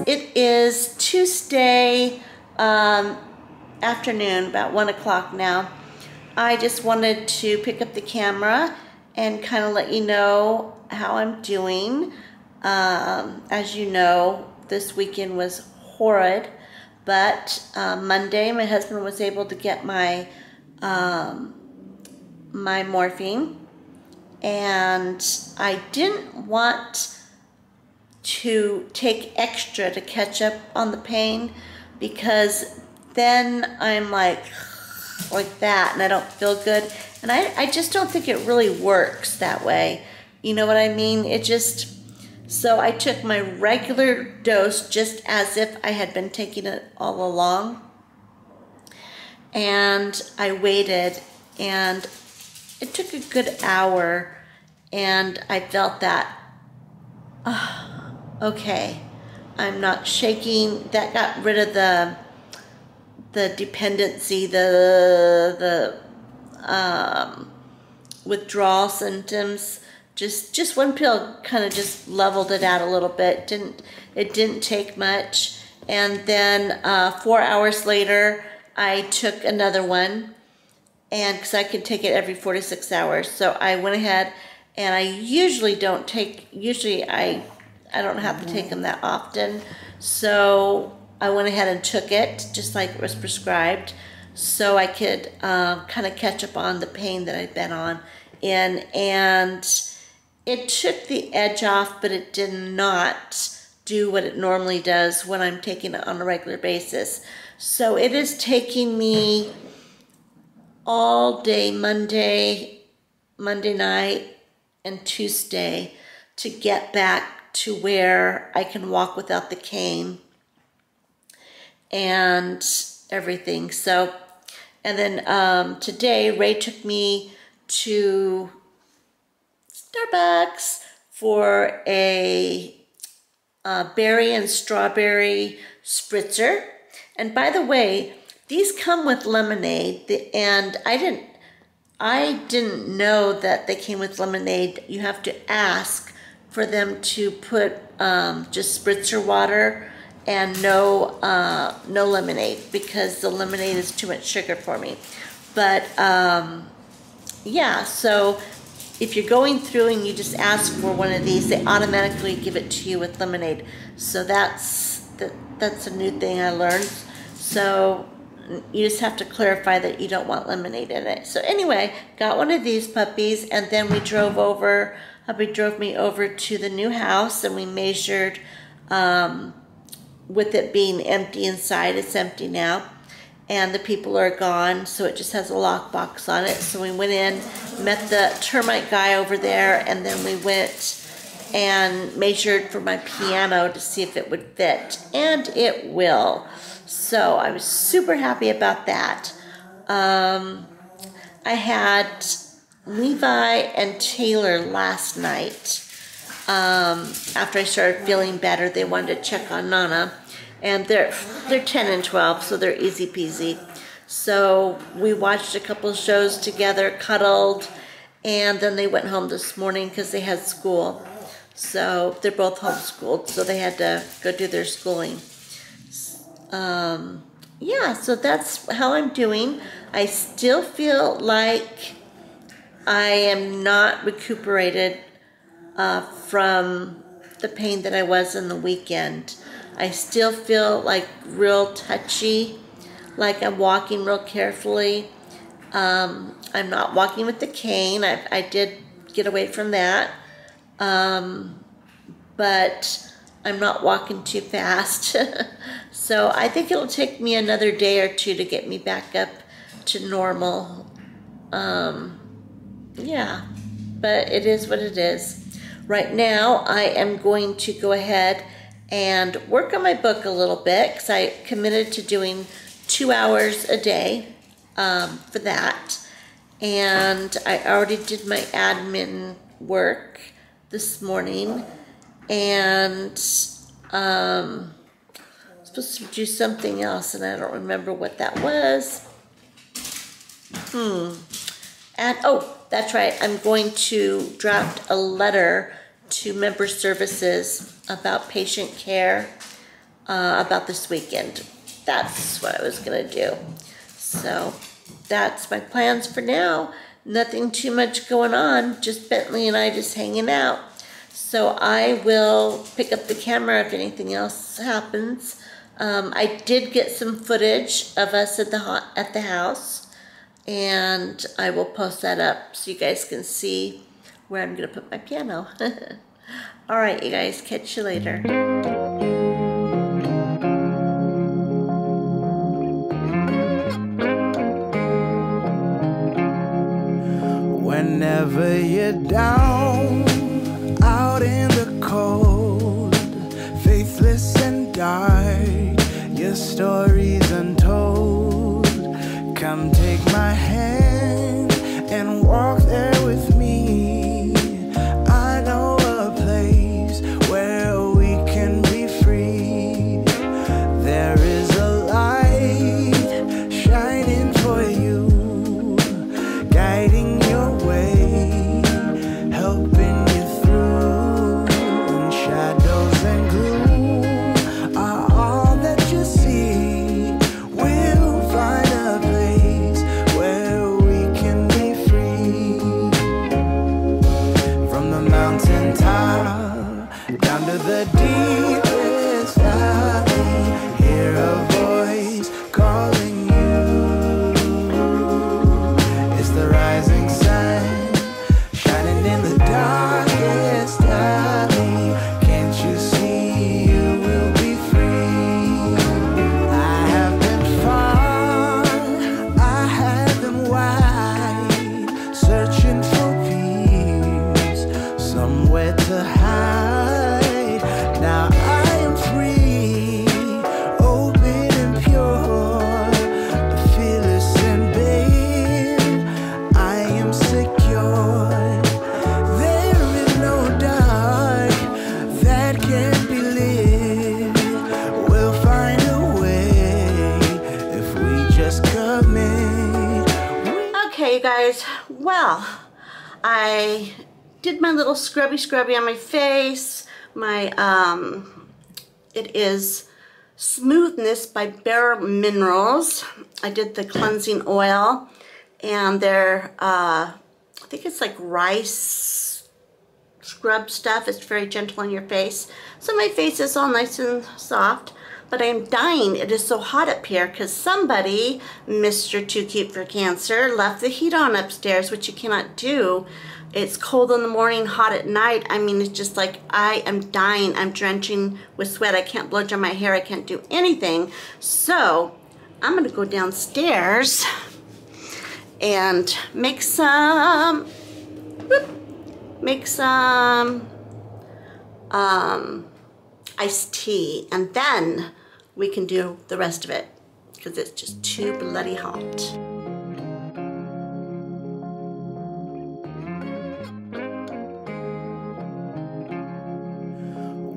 It is Tuesday afternoon, about 1 o'clock now. I just wanted to pick up the camera and kind of let you know how I'm doing. As you know, this weekend was horrid, but Monday my husband was able to get my my morphine, and I didn't want to take extra to catch up on the pain, because then I'm like that and I don't feel good, and I just don't think it really works that way. You know what I mean? So I took my regular dose just as if I had been taking it all along, and I waited, and it took a good hour, and I felt that okay, I'm not shaking. That got rid of the dependency, the withdrawal symptoms. Just one pill kind of just leveled it out a little bit. It didn't take much. And then 4 hours later, I took another one, and because I could take it every 4 to 6 hours, so I went ahead, and I usually don't take. I don't have to take them that often, so I went ahead and took it just like it was prescribed, so I could kind of catch up on the pain that I'd been on. And it took the edge off, but it did not do what it normally does when I'm taking it on a regular basis. So it is taking me all day Monday night, and Tuesday to get back to where I can walk without the cane and everything. So, and then today Ray took me to Starbucks for a berry and strawberry spritzer. And by the way, these come with lemonade, and I didn't know that they came with lemonade. You have to ask for them to put just spritzer water and no lemonade, because the lemonade is too much sugar for me. But yeah, so if you're going through and you just ask for one of these, they automatically give it to you with lemonade. So that's a new thing I learned. So you just have to clarify that you don't want lemonade in it. So anyway, got one of these puppies, and then we drove over. Hubby drove me over to the new house, and we measured, with it being empty inside. It's empty now, and the people are gone, so it just has a lockbox on it. So we went in, met the termite guy over there, and then we went and measured for my piano to see if it would fit, and it will. So I was super happy about that. I had Levi and Taylor last night. After I started feeling better, they wanted to check on Nana, and they're 10 and 12, so they're easy peasy. So we watched a couple of shows together, cuddled, and then they went home this morning because they had school. So they're both homeschooled, so they had to go do their schooling. Yeah, so that's how I'm doing. I still feel like I am not recuperated from the pain that I was in the weekend. I still feel like real touchy, like I'm walking real carefully. I'm not walking with the cane. I did get away from that, but I'm not walking too fast. So I think it'll take me another day or two to get me back up to normal. Yeah, but it is what it is. Right now, I am going to go ahead and work on my book a little bit, because I committed to doing 2 hours a day for that. And I already did my admin work this morning, and I'm supposed to do something else, and I don't remember what that was. And oh, that's right, I'm going to draft a letter to member services about patient care about this weekend. That's what I was gonna do. So that's my plans for now. Nothing too much going on, just Bentley and I just hanging out. So I will pick up the camera if anything else happens. I did get some footage of us at the house, and I will post that up so you guys can see where I'm gonna put my piano. All right, you guys, catch you later. Whenever you're down, out in the cold, faithless and dark, your story's untold. Come take my hand and walk there with me. I know a place where we can be free. There is a light shining for you, guiding your way, helping you through. And shadows and gloom are all that you see. We'll find a place where we can be free. From the mountain top down to the deepest valley, hear a voice calling you. It's the rising sun shining in the darkest alley. Can't you see you will be free? I have been far, I have been wide, searching for peace, somewhere to hide. Now I am free, open and pure, fearless and babe, I am secure. There is no dark that can't be lit. We'll find a way if we just commit. Okay, you guys, well, I did my little scrubby on my face. My, it is Smoothness by Bare Minerals. I did the cleansing oil, and they're, I think it's like rice scrub stuff. It's very gentle on your face. So my face is all nice and soft, but I'm dying. It is so hot up here because somebody, Mr. Too Cute for Cancer, left the heat on upstairs, which you cannot do. It's cold in the morning, hot at night. I mean, it's just like I am dying. I'm drenching with sweat. I can't blow dry my hair. I can't do anything. So I'm gonna go downstairs and make some iced tea, and then we can do the rest of it because it's just too bloody hot.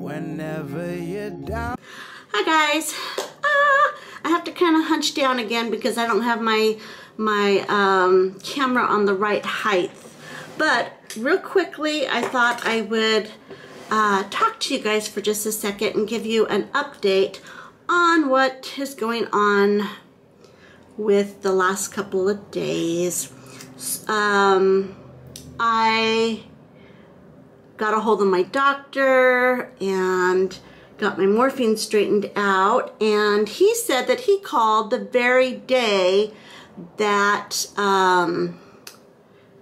Whenever you're down. Hi guys. I have to kind of hunch down again because I don't have my camera on the right height. But real quickly, I thought I would talk to you guys for just a second and give you an update on what is going on with the last couple of days. I got a hold of my doctor and got my morphine straightened out, and he said that he called the very day that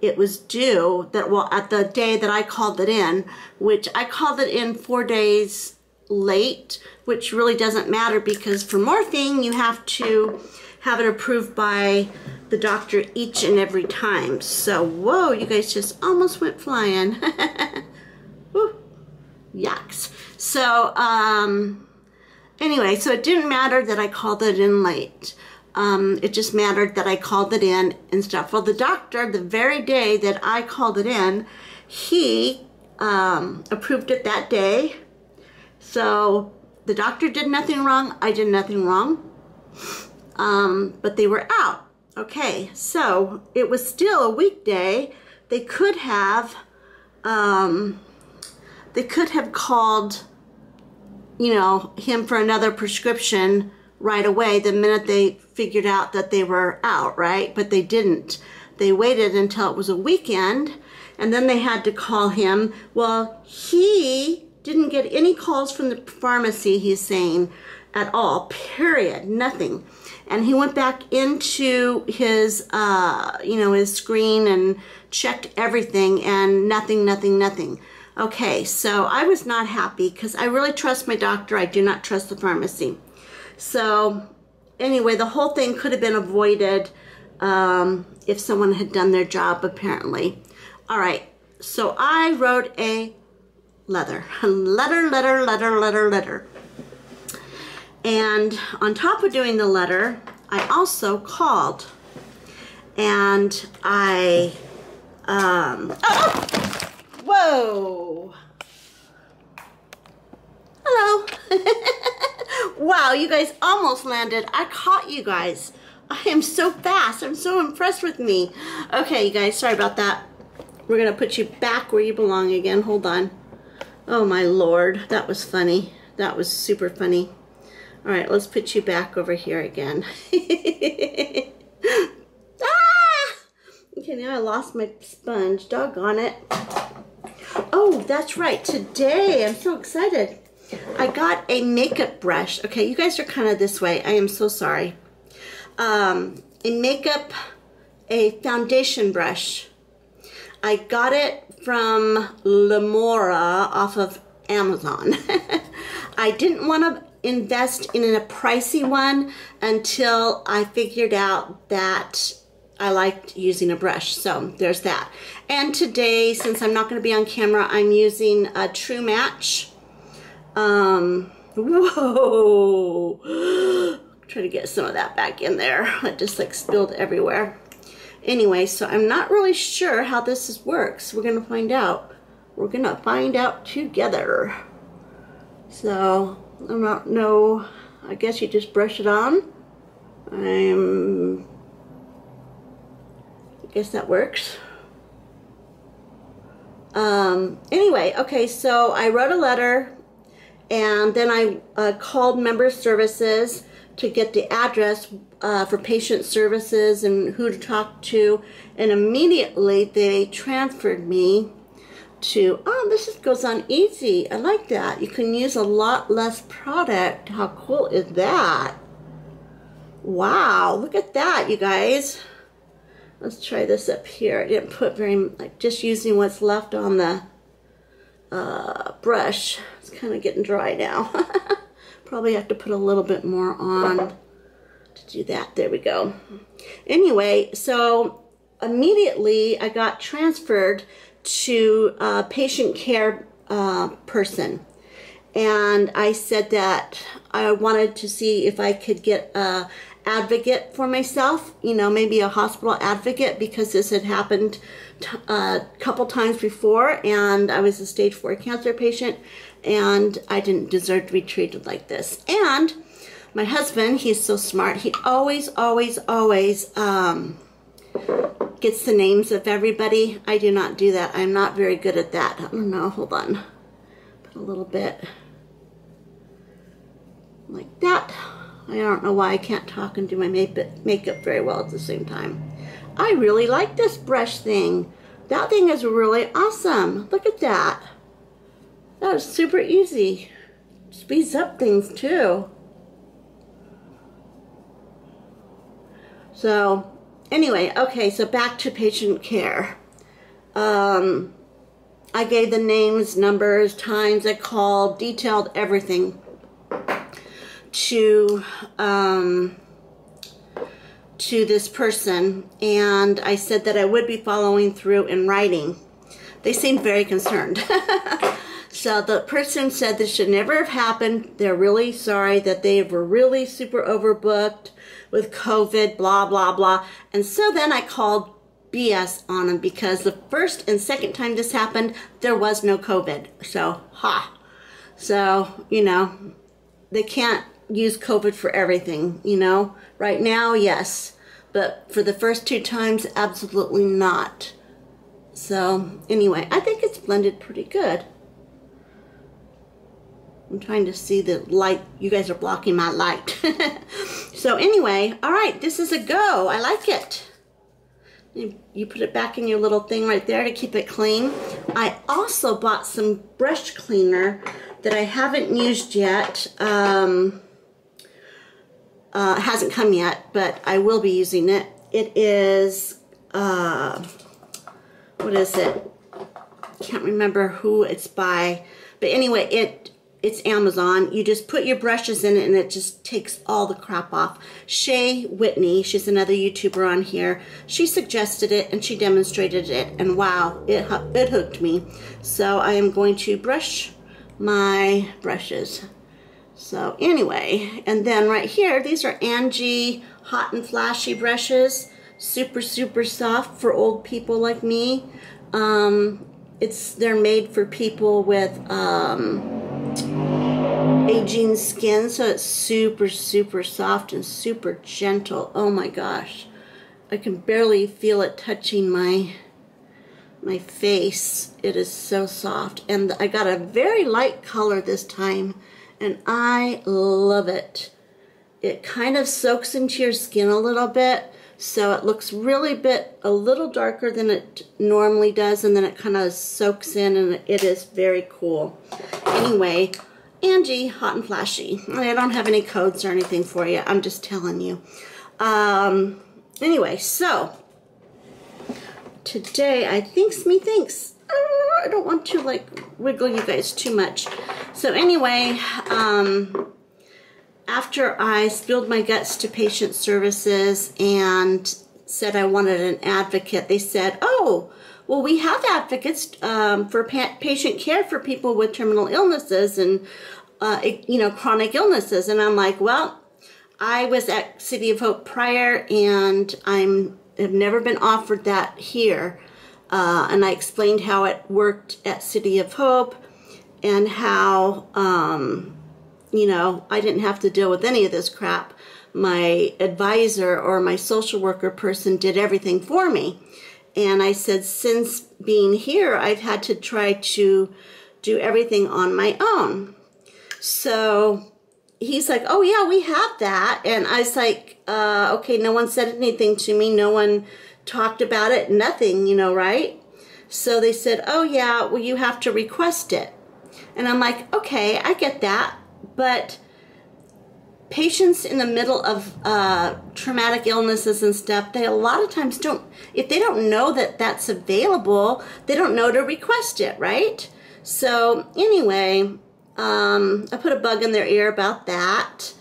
it was due, that, well, at the day that I called it in, which I called it in 4 days late, which really doesn't matter because for morphine you have to have it approved by the doctor each and every time. So, whoa, you guys just almost went flying. Woo. Yucks. So, anyway, so it didn't matter that I called it in late. It just mattered that I called it in and stuff. Well, the doctor, the very day that I called it in, he approved it that day. So the doctor did nothing wrong. I did nothing wrong. But they were out. Okay, so it was still a weekday. They could have called you know, him for another prescription right away the minute they figured out that they were out, right? But they didn't. They waited until it was a weekend, and then they had to call him. Well, he didn't get any calls from the pharmacy, he's saying, at all, period, nothing. And he went back into his, you know, his screen and checked everything, and nothing. Okay, so I was not happy because I really trust my doctor. I do not trust the pharmacy. So anyway, the whole thing could have been avoided if someone had done their job, apparently. All right, so I wrote a letter. And on top of doing the letter, I also called, and I, whoa, hello. Wow, you guys almost landed. I caught you guys. I am so fast. I'm so impressed with me. Okay, you guys, sorry about that. We're gonna put you back where you belong again. Hold on. Oh my Lord, that was funny. That was super funny. All right, let's put you back over here again. Ah! Okay, now I lost my sponge. Doggone it. Oh, that's right. Today, I'm so excited. I got a makeup brush. Okay, you guys are kind of this way. I am so sorry. A foundation brush. I got it from Lamora off of Amazon. I didn't want to invest in a pricey one until I figured out that I liked using a brush. So there's that. And today, since I'm not going to be on camera, I'm using a True Match. Whoa. Try to get some of that back in there. It just like spilled everywhere. Anyway, so I'm not really sure how this works. We're going to find out. We're going to find out together. So, I don't know. I guess you just brush it on. I guess that works. Anyway, okay, so I wrote a letter, and then I called member services to get the address for patient services and who to talk to, and immediately they transferred me to, oh, this just goes on easy. I like that. You can use a lot less product. How cool is that? Wow, look at that, you guys. Let's try this up here. I didn't put very, like, just using what's left on the brush. It's kind of getting dry now. Probably have to put a little bit more on to do that. There we go. Anyway, so immediately I got transferred to a patient care person. And I said that I wanted to see if I could get a advocate for myself, you know, maybe a hospital advocate, because this had happened a couple times before, and I was a stage 4 cancer patient, and I didn't deserve to be treated like this. And my husband, he's so smart, he always gets the names of everybody. I do not do that. I'm not very good at that. I don't know, hold on. Put a little bit like that. I don't know why I can't talk and do my makeup very well at the same time. I really like this brush thing. That thing is really awesome. Look at that. That was super easy. Speeds up things too. So anyway, okay, so back to patient care. I gave the names, numbers, times I called, detailed everything to this person, and I said that I would be following through in writing. They seemed very concerned. So the person said this should never have happened. They're really sorry that they were really super overbooked with COVID, blah, blah, blah. And so then I called BS on them, because the first and second time this happened, there was no COVID. So, So, you know, they can't use COVID for everything, you know. Right now, yes. But for the first 2 times, absolutely not. So, anyway, I think it's blended pretty good. I'm trying to see the light. You guys are blocking my light. So anyway, all right, this is a go. I like it. You put it back in your little thing right there to keep it clean. I also bought some brush cleaner that I haven't used yet. It hasn't come yet, but I will be using it. It is, what is it? Can't remember who it's by, but anyway, it's Amazon. You just put your brushes in it and it just takes all the crap off. Shay Whitney, she's another YouTuber on here, she suggested it and she demonstrated it, and wow, it hooked me. So I am going to brush my brushes. So anyway, and then right here, these are Angie Hot and Flashy brushes. Super, super soft for old people like me. They're made for people with aging skin, so it's super, super soft and super gentle. Oh my gosh. I can barely feel it touching my face. It is so soft. And I got a very light color this time, and I love it. It kind of soaks into your skin a little bit, so it looks really a little darker than it normally does, and then it kind of soaks in, and it is very cool. Anyway, Angie Hot and Flashy. I don't have any codes or anything for you. I'm just telling you. Anyway, so today I thinks. I don't want to like wiggle you guys too much. So anyway, after I spilled my guts to patient services and said I wanted an advocate, they said, oh, well, we have advocates for patient care for people with terminal illnesses and, chronic illnesses. And I'm like, well, I was at City of Hope prior, and have never been offered that here. And I explained how it worked at City of Hope and how, I didn't have to deal with any of this crap. My advisor or my social worker person did everything for me. And I said, since being here, I've had to try to do everything on my own. So he's like, oh yeah, we have that. And I was like, okay, no one said anything to me. No one talked about it, nothing, right? So they said, oh yeah, well, you have to request it. And I'm like, okay, I get that. But patients in the middle of traumatic illnesses and stuff, they a lot of times don't, if they don't know that that's available, they don't know to request it, right? So anyway, I put a bug in their ear about that.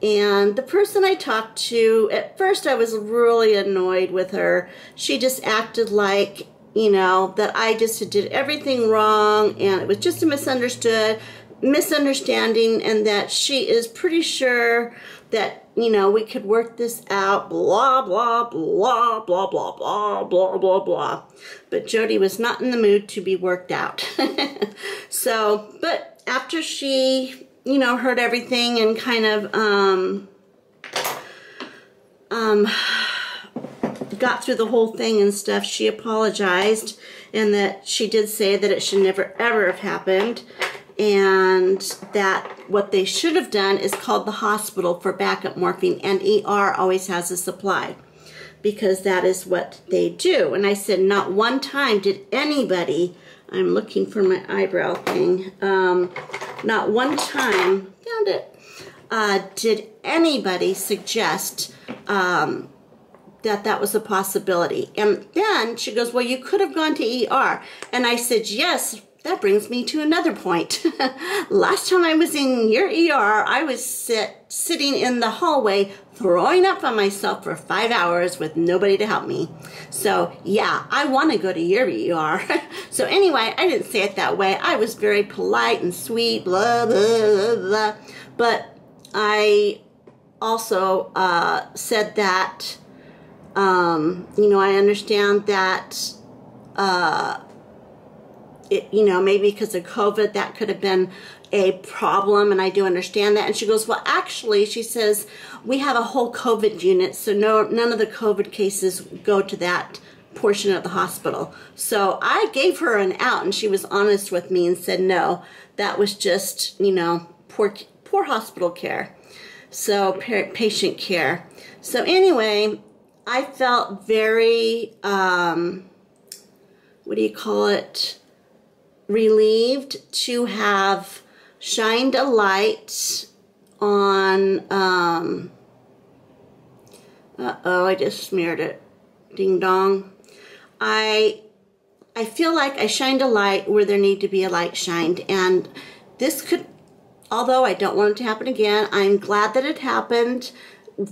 And the person I talked to, at first I was really annoyed with her. She just acted like, that I just did everything wrong and it was just a misunderstanding, and that she is pretty sure that, we could work this out, blah, blah, blah, blah, blah, blah, blah, blah, blah. But Jody was not in the mood to be worked out. So, but after she, heard everything and kind of, got through the whole thing and stuff, she apologized, and that she did say that it should never ever have happened, and that what they should have done is called the hospital for backup morphine, and ER always has a supply, because that is what they do. And I said, not one time did anybody, I'm looking for my eyebrow thing, not one time, found it, did anybody suggest that was a possibility. And then she goes, well, you could have gone to ER. And I said, yes, that brings me to another point. Last time I was in your ER, I was sitting in the hallway throwing up on myself for 5 hours with nobody to help me. So yeah, I want to go to your ER. So anyway, I didn't say it that way. I was very polite and sweet, blah, blah, blah, blah. But I also said that, I understand that, maybe because of COVID, that could have been a problem, and I do understand that. And she goes, well, actually, she says, we have a whole COVID unit, so none of the COVID cases go to that portion of the hospital. So I gave her an out, and she was honest with me and said, no, that was just, poor hospital care, so patient care. So anyway, I felt very, what do you call it, relieved to have shined a light on, uh-oh, I just smeared it, ding dong. I feel like I shined a light where there needed to be a light shined, and this could, although I don't want it to happen again, I'm glad that it happened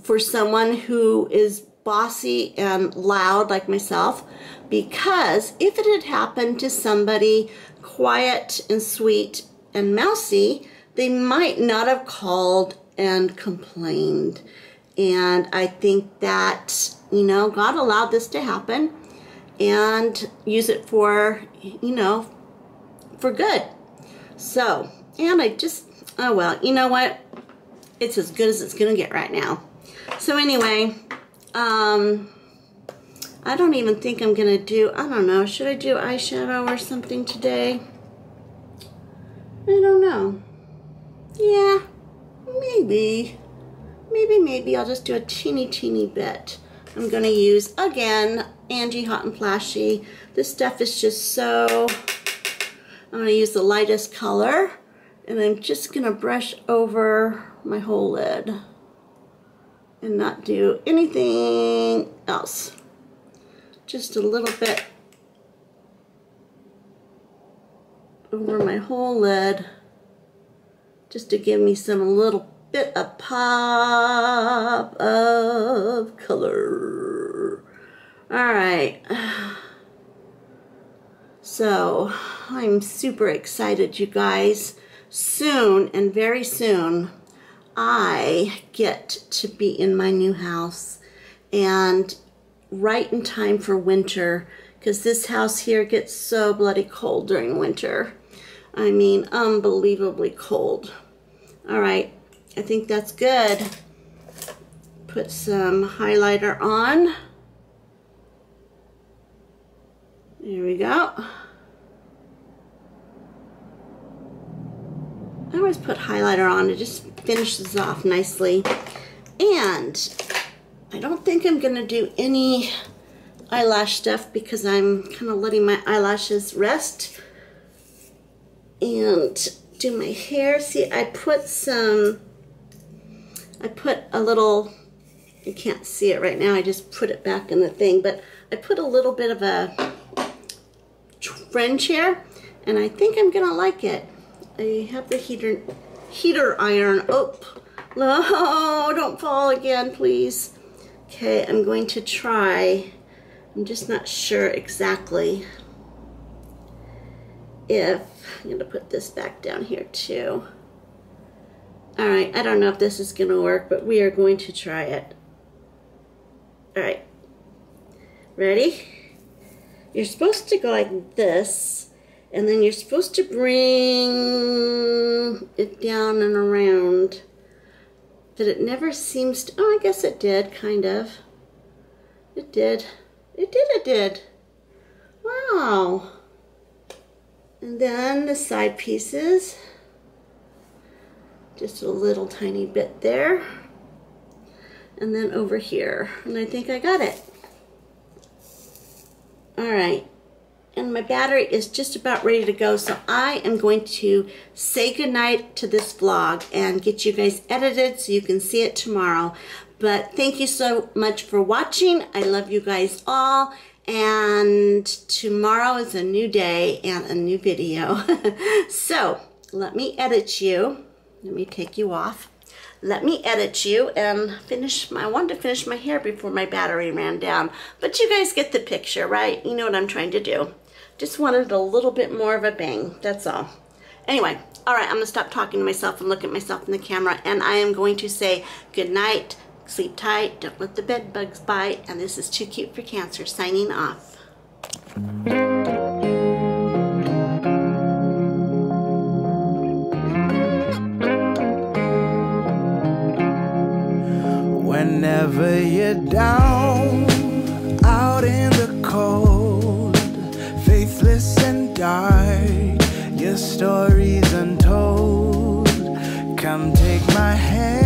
for someone who is bossy and loud like myself, because if it had happened to somebody quiet and sweet and mousy, they might not have called and complained. And I think that, you know, God allowed this to happen and use it for, you know, for good. So, and I just, oh well, you know what? It's as good as it's gonna get right now. So anyway, I don't even think I'm gonna do, I don't know, should I do eyeshadow or something today? I don't know. Yeah, maybe I'll just do a teeny bit. I'm gonna use, again, Angie Hot and Flashy. This stuff is just so, I'm gonna use the lightest color, and I'm just gonna brush over my whole lid and not do anything else. Just a little bit over my whole lid, just to give me some little bit of pop of color. All right. So I'm super excited, you guys. Soon, and very soon, I get to be in my new house, and right in time for winter, because this house here gets so bloody cold during winter. I mean, unbelievably cold. All right, I think that's good. Put some highlighter on. There we go. I always put highlighter on, it just finishes off nicely. And I don't think I'm gonna do any eyelash stuff because I'm kind of letting my eyelashes rest and do my hair. See, I put a little, you can't see it right now, I just put it back in the thing, but I put a little bit of a fringe here, and I think I'm gonna like it. I have the heater iron. Oh, no, don't fall again, please. Okay, I'm going to try. I'm just not sure exactly if, I'm going to put this back down here too. All right, I don't know if this is going to work, but we are going to try it. All right, ready? You're supposed to go like this, and then you're supposed to bring it down and around. But it never seems to, oh, I guess it did, kind of. It did. It did. Wow. And then the side pieces. Just a little tiny bit there. And then over here. And I think I got it. All right. And my battery is just about ready to go, so I am going to say goodnight to this vlog and get you guys edited so you can see it tomorrow. But thank you so much for watching. I love you guys all, and tomorrow is a new day and a new video. So let me edit you. Let me take you off. Let me edit you and finish I wanted to finish my hair before my battery ran down. But you guys get the picture, right? You know what I'm trying to do. Just wanted a little bit more of a bang, that's all. Anyway, all right, I'm gonna stop talking to myself and look at myself in the camera, and I am going to say good night, sleep tight, don't let the bed bugs bite, and this is Too Cute for Cancer, signing off. Whenever you're down, out in the cold, faithless and dark, your story's untold. come take my hand.